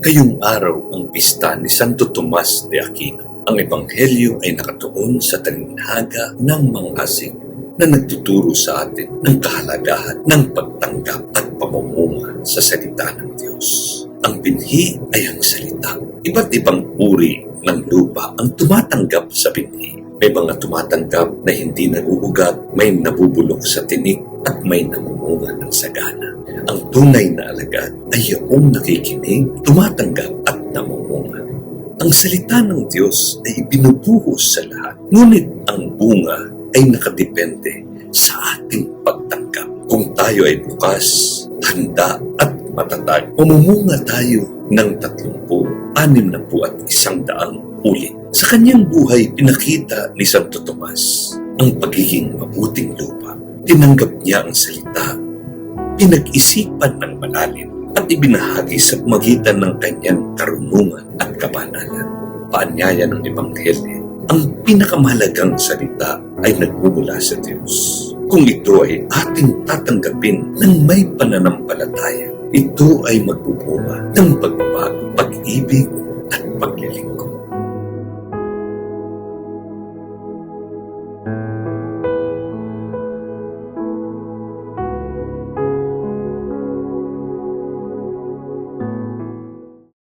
Ngayong araw ang pista ni Santo Tomas de Aquino. Ang Ebanghelyo ay nakatuon sa talinhaga ng mang-asing na nagtuturo sa atin ng kahalagahan ng pagtanggap at pamumuha sa salita ng Diyos. Ang binhi ay ang salita. Iba't ibang uri ng lupa ang tumatanggap sa binhi. May mga tumatanggap na hindi naguugat, may nabubulok sa tinik at may namumunga ng sagana. Ang tunay na alagad ay yung nakikinig, tumatanggap at namumunga. Ang salita ng Diyos ay ibinubuhos sa lahat, ngunit ang bunga ay nakadepende sa ating pagtanggap. Kung tayo ay bukas, handa at matatag, mamumunga tayo ng 30, 60 at 100 ulit. Sa kanyang buhay, pinakita ni Santo Tomas ang pagiging mabuting lupa. Tinanggap niya ang salita, pinag-isipan ng malalim at ibinahagi sa magitan ng kanyang karunungan at kabanalan. Paanyaya ng Ebanghelyo, ang pinakamahalagang salita ay nagmumula sa Diyos. Kung ito ay ating tatanggapin ng may pananampalataya, ito ay magbubunga ng pagbabago, pag-ibig at paglilingkod.